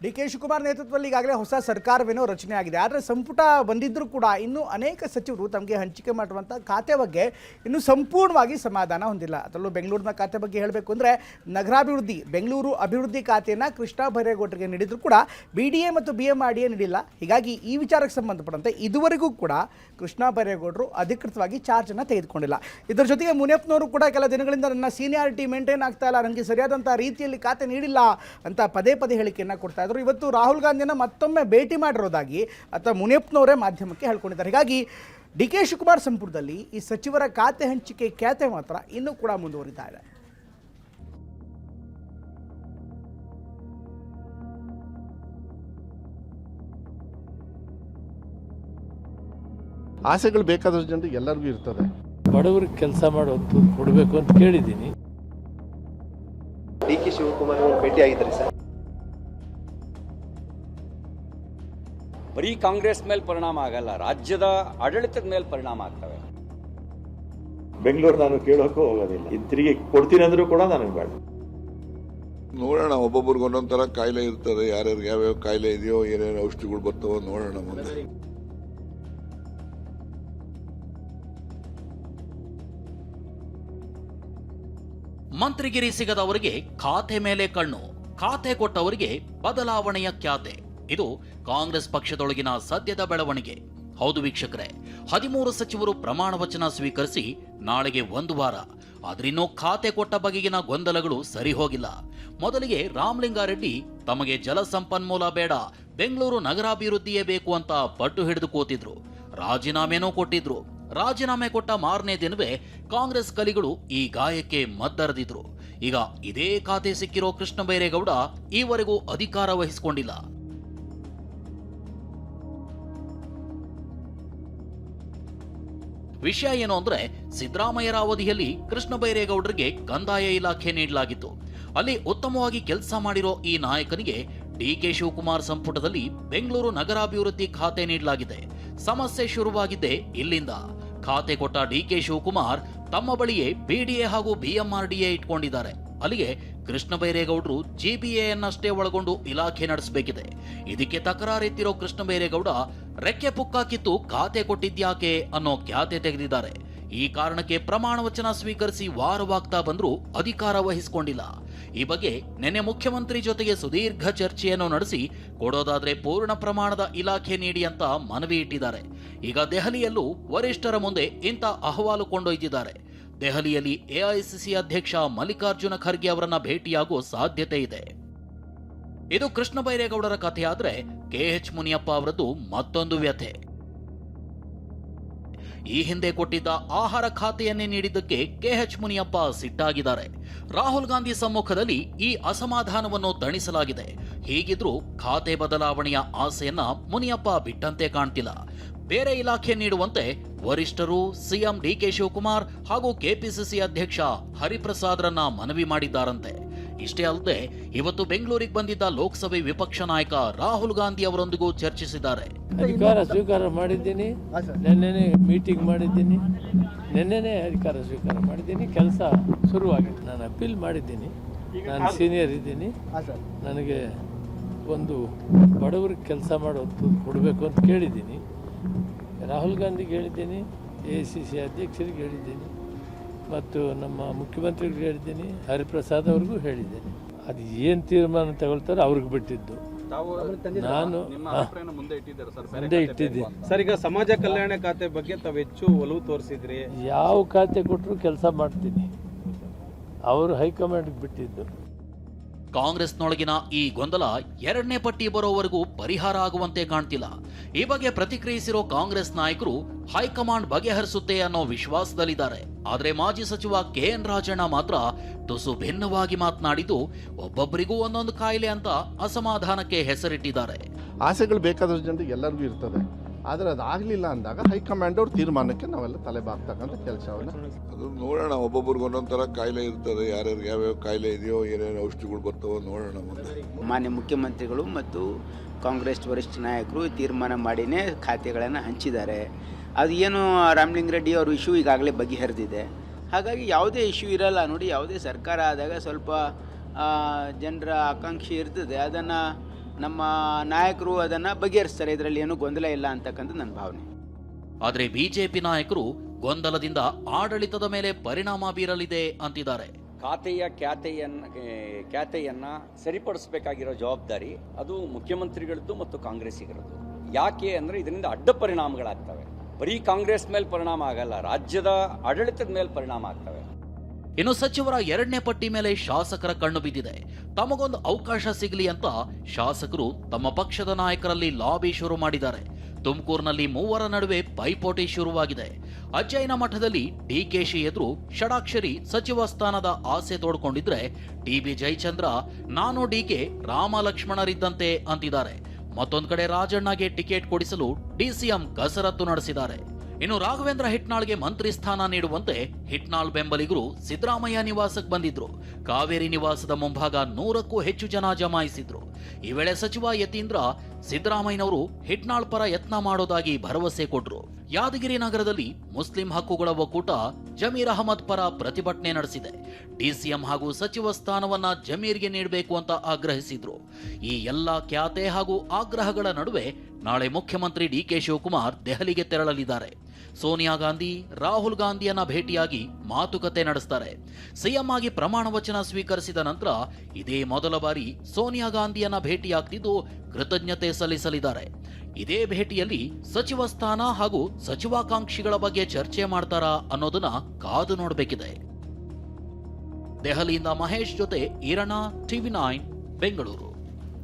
ಡಿ.ಕೆ. ಶಿವಕುಮಾರ್ ನೇತೃತ್ವದಲ್ಲಿ ಈಗಾಗಲೇ ಹೊಸ ಸರ್ಕಾರವೇನೋ ರಚನೆ ಆಗಿದೆ. ಆದರೆ ಸಂಪುಟ ಬಂದಿದ್ದರೂ ಕೂಡ ಇನ್ನೂ ಅನೇಕ ಸಚಿವರು ತಮಗೆ ಹಂಚಿಕೆ ಮಾಡುವಂಥ ಖಾತೆ ಬಗ್ಗೆ ಇನ್ನೂ ಸಂಪೂರ್ಣವಾಗಿ ಸಮಾಧಾನ ಹೊಂದಿಲ್ಲ. ಅದರಲ್ಲೂ ಬೆಂಗಳೂರಿನ ಖಾತೆ ಬಗ್ಗೆ ಹೇಳಬೇಕು ಅಂದರೆ ನಗರಾಭಿವೃದ್ಧಿ ಬೆಂಗಳೂರು ಅಭಿವೃದ್ಧಿ ಖಾತೆಯನ್ನು ಕೃಷ್ಣ ಬೈರೇಗೌಡರಿಗೆ ನೀಡಿದರೂ ಕೂಡ BDA ಮತ್ತು BMRDA ನೀಡಿಲ್ಲ. ಹೀಗಾಗಿ ಈ ವಿಚಾರಕ್ಕೆ ಸಂಬಂಧಪಟ್ಟಂತೆ ಇದುವರೆಗೂ ಕೂಡ ಕೃಷ್ಣ ಬೈರೇಗೌಡರು ಅಧಿಕೃತವಾಗಿ ಚಾರ್ಜನ್ನು ತೆಗೆದುಕೊಂಡಿಲ್ಲ. ಇದರ ಜೊತೆಗೆ ಮುನಿಯಪ್ಪನವರು ಕೂಡ ಕೆಲ ದಿನಗಳಿಂದ ನನ್ನ ಸೀನಿಯಾರಿಟಿ ಮೇಂಟೈನ್ ಆಗ್ತಾ ಇಲ್ಲ, ನನಗೆ ಸರಿಯಾದಂಥ ರೀತಿಯಲ್ಲಿ ಖಾತೆ ನೀಡಿಲ್ಲ ಅಂತ ಪದೇ ಪದೇ ಹೇಳಿಕೆಯನ್ನು ಕೊಡ್ತಾ ಇದ್ರು. ಇವತ್ತು ರಾಹುಲ್ ಗಾಂಧಿಯನ್ನು ಮತ್ತೊಮ್ಮೆ ಭೇಟಿ ಮಾಡಿರೋದಾಗಿ ಅಥವಾ ಮುನಿಯಪ್ಪನವರೇ ಮಾಧ್ಯಮಕ್ಕೆ ಹೇಳ್ಕೊಂಡಿದ್ದಾರೆ. ಹೀಗಾಗಿ ಡಿ.ಕೆ. ಶಿವಕುಮಾರ್ ಸಂಪುಟದಲ್ಲಿ ಈ ಸಚಿವರ ಖಾತೆ ಹಂಚಿಕೆ ಖ್ಯಾತೆ ಮಾತ್ರ ಇನ್ನೂ ಕೂಡ ಮುಂದುವರಿತಾ ಇದೆ. ಆಸೆಗಳು ಬೇಕಾದಷ್ಟು ಜನರಿಗೆ ಎಲ್ಲರಿಗೂ ಇರ್ತದೆ. ಬಡವರಿಗೆ ಕೆಲಸ ಮಾಡೋದು ಕೊಡಬೇಕು ಅಂತ ಕೇಳಿದ್ದೀನಿ. ಡಿ.ಕೆ. ಶಿವಕುಮಾರ್ ಭೇಟಿ ಆಗಿದ್ದಾರೆ ಸರ್. ಬರೀ ಕಾಂಗ್ರೆಸ್ ಮೇಲೆ ಪರಿಣಾಮ ಆಗಲ್ಲ, ರಾಜ್ಯದ ಆಡಳಿತದ ಮೇಲೆ ಪರಿಣಾಮ ಆಗ್ತವೆ. ಬೆಂಗಳೂರು ನಾನು ಕೇಳೋಕ್ಕೂ ಹೋಗೋದಿಲ್ಲ. ತಿರುಗಿ ಕೊಡ್ತೀನಿ ಅಂದ್ರೂ ಕೂಡ ನನಗೆ ಬೇಡ. ನೋಡೋಣ, ಒಬ್ಬೊಬ್ರಿಗೆ ಒಂದೊಂದು ಥರ ಕಾಯಿಲೆ ಇರ್ತದೆ. ಯಾರ್ಯಾರಿಗೆ ಯಾವ್ಯಾವ ಕಾಯಿಲೆ ಇದೆಯೋ, ಏನೇನು ಔಷಧಿಗಳು ಬರ್ತವೋ ನೋಡೋಣ ಮುಂದೆ. ಮಂತ್ರಿಗಿರಿ ಸಿಗದವರಿಗೆ ಖಾತೆ ಮೇಲೆ ಕಣ್ಣು, ಖಾತೆ ಕೊಟ್ಟವರಿಗೆ ಬದಲಾವಣೆಯ ಖ್ಯಾತೆ. ಇದು ಕಾಂಗ್ರೆಸ್ ಪಕ್ಷದೊಳಗಿನ ಸದ್ಯದ ಬೆಳವಣಿಗೆ. ಹೌದು ವೀಕ್ಷಕರೇ, 13 ಸಚಿವರು ಪ್ರಮಾಣ ವಚನ ಸ್ವೀಕರಿಸಿ ನಾಳೆಗೆ 1 ವಾರ. ಆದ್ರಿನ್ನೂ ಖಾತೆ ಕೊಟ್ಟ ಬಗೆಗಿನ ಗೊಂದಲಗಳು ಸರಿ ಹೋಗಿಲ್ಲ. ಮೊದಲಿಗೆ ರಾಮಲಿಂಗಾರೆಡ್ಡಿ ತಮಗೆ ಜಲಸಂಪನ್ಮೂಲ ಬೇಡ, ಬೆಂಗಳೂರು ನಗರಾಭಿವೃದ್ಧಿಯೇ ಬೇಕು ಅಂತ ಪಟ್ಟು ಹಿಡಿದು ಕೂತಿದ್ರು. ರಾಜೀನಾಮೆನೂ ಕೊಟ್ಟಿದ್ರು. ರಾಜೀನಾಮೆ ಕೊಟ್ಟ ಮಾರನೇ ದಿನವೇ ಕಾಂಗ್ರೆಸ್ ಕಲಿಗಳು ಈ ಗಾಯಕ್ಕೆ ಮದ್ದರೆದಿದ್ರು. ಈಗ ಇದೇ ಖಾತೆ ಸಿಕ್ಕಿರೋ ಕೃಷ್ಣ ಬೈರೇಗೌಡ ಈವರೆಗೂ ಅಧಿಕಾರ ವಹಿಸಿಕೊಂಡಿಲ್ಲ. ವಿಷಯ ಏನು ಅಂದ್ರೆ, ಸಿದ್ದರಾಮಯ್ಯರ ಅವಧಿಯಲ್ಲಿ ಕೃಷ್ಣ ಬೈರೇಗೌಡರಿಗೆ ಕಂದಾಯ ಇಲಾಖೆ ನೀಡಲಾಗಿತ್ತು. ಅಲ್ಲಿ ಉತ್ತಮವಾಗಿ ಕೆಲಸ ಮಾಡಿರೋ ಈ ನಾಯಕನಿಗೆ ಡಿ.ಕೆ. ಶಿವಕುಮಾರ್ ಸಂಪುಟದಲ್ಲಿ ಬೆಂಗಳೂರು ನಗರಾಭಿವೃದ್ಧಿ ಖಾತೆ ನೀಡಲಾಗಿದೆ. ಸಮಸ್ಯೆ ಶುರುವಾಗಿದ್ದೆ ಇಲ್ಲಿಂದ. ಖಾತೆ ಕೊಟ್ಟ ಡಿ.ಕೆ. ಶಿವಕುಮಾರ್ ತಮ್ಮ ಬಳಿಯೇ BDA ಹಾಗೂ BMRDA ಇಟ್ಕೊಂಡಿದ್ದಾರೆ. ಅಲ್ಲಿಗೆ ಕೃಷ್ಣ ಬೈರೇಗೌಡರು GBAಯನ್ನಷ್ಟೇ ಒಳಗೊಂಡು ಇಲಾಖೆ ನಡೆಸಬೇಕಿದೆ. ಇದಕ್ಕೆ ತಕರಾರೆತ್ತಿರೋ ಕೃಷ್ಣ ಬೈರೇಗೌಡ ರೆಕ್ಕೆ ಪುಕ್ಕ ಕಿತ್ತು ಖಾತೆ ಕೊಟ್ಟಿದ್ಯಾಕೆ ಅನ್ನೋ ಖ್ಯಾತೆ ತೆಗೆದಿದ್ದಾರೆ. ಈ ಕಾರಣಕ್ಕೆ ಪ್ರಮಾಣ ವಚನ ಸ್ವೀಕರಿಸಿ ವಾರವಾಗ್ತಾ ಬಂದರೂ ಅಧಿಕಾರ ವಹಿಸಿಕೊಂಡಿಲ್ಲ. ಈ ಬಗ್ಗೆ ನಿನ್ನೆ ಮುಖ್ಯಮಂತ್ರಿ ಜೊತೆಗೆ ಸುದೀರ್ಘ ಚರ್ಚೆಯನ್ನು ನಡೆಸಿ ಕೊಡೋದಾದ್ರೆ ಪೂರ್ಣ ಪ್ರಮಾಣದ ಇಲಾಖೆ ನೀಡಿ ಅಂತ ಮನವಿ ಇಟ್ಟಿದ್ದಾರೆ. ಈಗ ದೆಹಲಿಯಲ್ಲೂ ವರಿಷ್ಠರ ಮುಂದೆ ಇಂಥ ಅಹವಾಲು ಕೊಂಡೊಯ್ದಿದ್ದಾರೆ. ದೆಹಲಿಯಲ್ಲಿ AICC ಅಧ್ಯಕ್ಷ ಮಲ್ಲಿಕಾರ್ಜುನ ಖರ್ಗೆ ಅವರನ್ನ ಭೇಟಿಯಾಗುವ ಸಾಧ್ಯತೆ ಇದೆ. ಇದು ಕೃಷ್ಣ ಬೈರೇಗೌಡರ ಕಥೆಯಾದ್ರೆ KH ಮುನಿಯಪ್ಪ ಅವರದ್ದು ಮತ್ತೊಂದು ವ್ಯಥೆ. ಈ ಹಿಂದೆ ಕೊಟ್ಟಿದ್ದ ಆಹಾರ ಖಾತೆಯನ್ನೇ ನೀಡಿದ್ದಕ್ಕೆ KH ಮುನಿಯಪ್ಪ ಸಿಟ್ಟಾಗಿದ್ದಾರೆ. ರಾಹುಲ್ ಗಾಂಧಿ ಸಮ್ಮುಖದಲ್ಲಿ ಈ ಅಸಮಾಧಾನವನ್ನು ತಣಿಸಲಾಗಿದೆ. ಹೀಗಿದ್ರೂ ಖಾತೆ ಬದಲಾವಣೆಯ ಆಸೆಯನ್ನ ಮುನಿಯಪ್ಪ ಬಿಟ್ಟಂತೆ ಕಾಣ್ತಿಲ್ಲ. ಬೇರೆ ಇಲಾಖೆ ನೀಡುವಂತೆ ವರಿಷ್ಠರು ಸಿಎಂ ಡಿ.ಕೆ. ಶಿವಕುಮಾರ್ ಹಾಗೂ ಕೆಪಿಸಿಸಿ ಅಧ್ಯಕ್ಷ ಹರಿಪ್ರಸಾದ್ರನ್ನ ಮನವಿ ಮಾಡಿದ್ದಾರಂತೆ. ಇಷ್ಟೇ ಅಲ್ಲದೆ ಇವತ್ತು ಬೆಂಗಳೂರಿಗೆ ಬಂದಿದ್ದ ಲೋಕಸಭೆ ವಿಪಕ್ಷ ನಾಯಕ ರಾಹುಲ್ ಗಾಂಧಿ ಅವರೊಂದಿಗೂ ಚರ್ಚಿಸಿದ್ದಾರೆ. ಅಧಿಕಾರ ಸ್ವೀಕಾರ ಮಾಡಿದ್ದೀನಿ, ನಿನ್ನೆನೆ ಮೀಟಿಂಗ್ ಮಾಡಿದ್ದೀನಿ, ನಿನ್ನೆನೆ ಅಧಿಕಾರ ಸ್ವೀಕಾರ ಮಾಡಿದ್ದೀನಿ. ಕೆಲಸ ಶುರುವಾಗಿದೆ. ನಾನು ಅಪೀಲ್ ಮಾಡಿದ್ದೀನಿ. ನಾನು ಸೀನಿಯರ್ ಇದ್ದೀನಿ. ನನಗೆ ಒಂದು ಬಡವರಿಗೆ ಕೆಲಸ ಮಾಡೋದು ಕೊಡಬೇಕು ಅಂತ ಕೇಳಿದ್ದೀನಿ. ರಾಹುಲ್ ಗಾಂಧಿಗೆ ಹೇಳಿದ್ದೀನಿ, AICC ಅಧ್ಯಕ್ಷರಿಗೆ ಹೇಳಿದ್ದೀನಿ, ಮತ್ತು ನಮ್ಮ ಮುಖ್ಯಮಂತ್ರಿಗಳಿಗೆ ಹೇಳಿದ್ದೀನಿ, ಹರಿಪ್ರಸಾದ್ ಅವ್ರಿಗೂ ಹೇಳಿದ್ದೀನಿ. ಅದು ಏನು ತೀರ್ಮಾನ ತಗೊಳ್ತಾರೆ ಅವ್ರಿಗೆ ಬಿಟ್ಟಿದ್ದು. ನಾನು ಮುಂದೆ ಇಟ್ಟಿದ್ದೀನಿ ಸರ್. ಈಗ ಸಮಾಜ ಕಲ್ಯಾಣ ಖಾತೆ ಬಗ್ಗೆ ತಾವು ಹೆಚ್ಚು ಒಲವು ತೋರಿಸಿದ್ರಿ. ಯಾವ ಖಾತೆ ಕೊಟ್ಟರು ಕೆಲಸ ಮಾಡ್ತೀನಿ. ಅವರು ಹೈಕಮಾಂಡ್ಗೆ ಬಿಟ್ಟಿದ್ದು. ಕಾಂಗ್ರೆಸ್ನೊಳಗಿನ ಈ ಗೊಂದಲ 2ನೇ ಪಟ್ಟಿ ಬರೋವರೆಗೂ ಪರಿಹಾರ ಆಗುವಂತೆ ಕಾಣ್ತಿಲ್ಲ. ಈ ಬಗ್ಗೆ ಪ್ರತಿಕ್ರಿಯಿಸಿರೋ ಕಾಂಗ್ರೆಸ್ ನಾಯಕರು ಹೈಕಮಾಂಡ್ ಬಗೆಹರಿಸುತ್ತೆ ಅನ್ನೋ ವಿಶ್ವಾಸದಲ್ಲಿದ್ದಾರೆ. ಆದರೆ ಮಾಜಿ ಸಚಿವ KN ರಾಜಣ್ಣ ಮಾತ್ರ ತುಸು ಭಿನ್ನವಾಗಿ ಮಾತನಾಡಿದ್ದು, ಒಬ್ಬೊಬ್ಬರಿಗೂ ಒಂದೊಂದು ಕಾಯಿಲೆ ಅಂತ ಅಸಮಾಧಾನಕ್ಕೆ ಹೆಸರಿಟ್ಟಿದ್ದಾರೆ. ಆಸೆಗಳು ಬೇಕಾದಷ್ಟು ಜನರಿಗೆ ಎಲ್ಲರಿಗೂ ಇರ್ತದೆ. ಆದರೆ ಅದಾಗಲಿಲ್ಲ ಅಂದಾಗ ಹೈಕಮಾಂಡ್ ಅವ್ರ ತೀರ್ಮಾನಕ್ಕೆ ನಾವೆಲ್ಲ ತಲೆ ಬಾಗ್ತಕ್ಕಂಥ ಕೆಲಸವನ್ನು ಅದು ನೋಡೋಣ. ಒಬ್ಬೊಬ್ರಿಗೆ ಒಂದೊಂದು ಥರ ಕಾಯಿಲೆ ಇರ್ತದೆ. ಯಾರ್ಯಾರಿಗೆ ಯಾವ್ಯಾವ ಕಾಯಿಲೆ ಇದೆಯೋ, ಏನೇನು ಔಷಧಿಗಳು ಬರ್ತವೋ ನೋಡೋಣ ಮುಂದೆ. ಮಾನ್ಯ ಮುಖ್ಯಮಂತ್ರಿಗಳು ಮತ್ತು ಕಾಂಗ್ರೆಸ್ ವರಿಷ್ಠ ನಾಯಕರು ತೀರ್ಮಾನ ಮಾಡಿನೇ ಖಾತೆಗಳನ್ನು ಹಂಚಿದ್ದಾರೆ. ಅದು ಏನು ರಾಮಲಿಂಗಾರೆಡ್ಡಿ ಅವ್ರ ಇಶ್ಯೂ ಈಗಾಗಲೇ ಬಗೆಹರಿದಿದೆ. ಹಾಗಾಗಿ ಯಾವುದೇ ಇಶ್ಯೂ ಇರಲ್ಲ ನೋಡಿ. ಯಾವುದೇ ಸರ್ಕಾರ ಆದಾಗ ಸ್ವಲ್ಪ ಜನರ ಆಕಾಂಕ್ಷೆ ಇರ್ತದೆ, ಅದನ್ನು ನಮ್ಮ ನಾಯಕರು ಅದನ್ನು ಬಗೆಹರಿಸ್ತಾರೆ, ಇದರಲ್ಲಿ ಏನೂ ಗೊಂದಲ ಇಲ್ಲ ಅಂತಕ್ಕಂಥ ನನ್ನ ಭಾವನೆ. ಆದರೆ ಬಿಜೆಪಿ ನಾಯಕರು ಗೊಂದಲದಿಂದ ಆಡಳಿತದ ಮೇಲೆ ಪರಿಣಾಮ ಬೀರಲಿದೆ ಅಂತಿದ್ದಾರೆ. ಖ್ಯಾತೆಯನ್ನ ಸರಿಪಡಿಸಬೇಕಾಗಿರೋ ಜವಾಬ್ದಾರಿ ಅದು ಮುಖ್ಯಮಂತ್ರಿಗಳದ್ದು ಮತ್ತು ಕಾಂಗ್ರೆಸ್ಸಿಗರದ್ದು. ಯಾಕೆ ಅಂದ್ರೆ ಇದರಿಂದ ಅಡ್ಡ ಪರಿಣಾಮಗಳಾಗ್ತವೆ. ಬರೀ ಕಾಂಗ್ರೆಸ್ ಮೇಲೆ ಪರಿಣಾಮ ಆಗಲ್ಲ, ರಾಜ್ಯದ ಆಡಳಿತದ ಮೇಲೆ ಪರಿಣಾಮ ಆಗ್ತವೆ. ಇನ್ನು ಸಚಿವರ 2ನೇ ಪಟ್ಟಿ ಮೇಲೆ ಶಾಸಕರ ಕಣ್ಣು ಬಿದ್ದಿದೆ. ತಮಗೊಂದು ಅವಕಾಶ ಸಿಗಲಿ ಅಂತ ಶಾಸಕರು ತಮ್ಮ ಪಕ್ಷದ ನಾಯಕರಲ್ಲಿ ಲಾಬಿ ಶುರು ಮಾಡಿದ್ದಾರೆ. ತುಮಕೂರಿನಲ್ಲಿ 3 ನಡುವೆ ಪೈಪೋಟಿ ಶುರುವಾಗಿದೆ. ಅಜ್ಜಯ್ಯನ ಮಠದಲ್ಲಿ ಡಿಕೆಶಿ ಎದುರು ಷಡಾಕ್ಷರಿ ಸಚಿವ ಸ್ಥಾನದ ಆಸೆ ತೋಡ್ಕೊಂಡಿದ್ರೆ ಟಿಬಿ ಜಯಚಂದ್ರ ನಾನು ಡಿಕೆ ರಾಮ ಲಕ್ಷ್ಮಣರಿದ್ದಂತೆ ಅಂತಿದ್ದಾರೆ. ಮತ್ತೊಂದು ಕಡೆ ರಾಜಣ್ಣಗೆ ಟಿಕೆಟ್ ಕೊಡಿಸಲು ಡಿಸಿಎಂ ಕಸರತ್ತು ನಡೆಸಿದ್ದಾರೆ. ಇನ್ನು ರಾಘವೇಂದ್ರ ಹಿಟ್ನಾಳ್ಗೆ ಮಂತ್ರಿ ಸ್ಥಾನ ನೀಡುವಂತೆ ಹಿಟ್ನಾಳ್ ಬೆಂಬಲಿಗರು ಸಿದ್ದರಾಮಯ್ಯ ನಿವಾಸಕ್ಕೆ ಬಂದಿದ್ರು. ಕಾವೇರಿ ನಿವಾಸದ ಮುಂಭಾಗ 100ಕ್ಕೂ ಹೆಚ್ಚು ಜನ ಜಮಾಯಿಸಿದ್ರು. ಈ ವೇಳೆ ಸಚಿವ ಯತೀಂದ್ರ ಸಿದ್ದರಾಮಯ್ಯನವರು ಹಿಟ್ನಾಳ್ ಪರ ಯತ್ನ ಮಾಡೋದಾಗಿ ಭರವಸೆ ಕೊಟ್ರು. ಯಾದಗಿರಿ ನಗರದಲ್ಲಿ ಮುಸ್ಲಿಂ ಹಕ್ಕುಗಳ ಒಕ್ಕೂಟ ಜಮೀರ್ ಅಹಮದ್ ಪರ ಪ್ರತಿಭಟನೆ ನಡೆಸಿದೆ. ಡಿಸಿಎಂ ಹಾಗೂ ಸಚಿವ ಸ್ಥಾನವನ್ನ ಜಮೀರ್ಗೆ ನೀಡಬೇಕು ಅಂತ ಆಗ್ರಹಿಸಿದ್ರು. ಈ ಎಲ್ಲಾ ಖ್ಯಾತೆ ಹಾಗೂ ಆಗ್ರಹಗಳ ನಡುವೆ ನಾಳೆ ಮುಖ್ಯಮಂತ್ರಿ ಡಿಕೆ ಶಿವಕುಮಾರ್ ದೆಹಲಿಗೆ ತೆರಳಲಿದ್ದಾರೆ. ಸೋನಿಯಾ ಗಾಂಧಿ, ರಾಹುಲ್ ಗಾಂಧಿಯನ್ನ ಭೇಟಿಯಾಗಿ ಮಾತುಕತೆ ನಡೆಸ್ತಾರೆ. ಸಿಎಂ ಆಗಿ ಪ್ರಮಾಣ ವಚನ ಸ್ವೀಕರಿಸಿದ ನಂತರ ಇದೇ ಮೊದಲ ಬಾರಿ ಸೋನಿಯಾ ಗಾಂಧಿಯನ್ನ ಭೇಟಿಯಾಗ್ತಿದ್ದು ಕೃತಜ್ಞತೆ ಸಲ್ಲಿಸಲಿದ್ದಾರೆ. ಇದೇ ಭೇಟಿಯಲ್ಲಿ ಸಚಿವ ಸ್ಥಾನ ಹಾಗೂ ಸಚಿವಾಕಾಂಕ್ಷಿಗಳ ಬಗ್ಗೆ ಚರ್ಚೆ ಮಾಡ್ತಾರಾ ಅನ್ನೋದನ್ನ ಕಾದು ನೋಡಬೇಕಿದೆ. ದೆಹಲಿಯಿಂದ ಮಹೇಶ್ ಜೊತೆ ಈರಣ್ಣ, ಟಿವಿ9 ಬೆಂಗಳೂರು.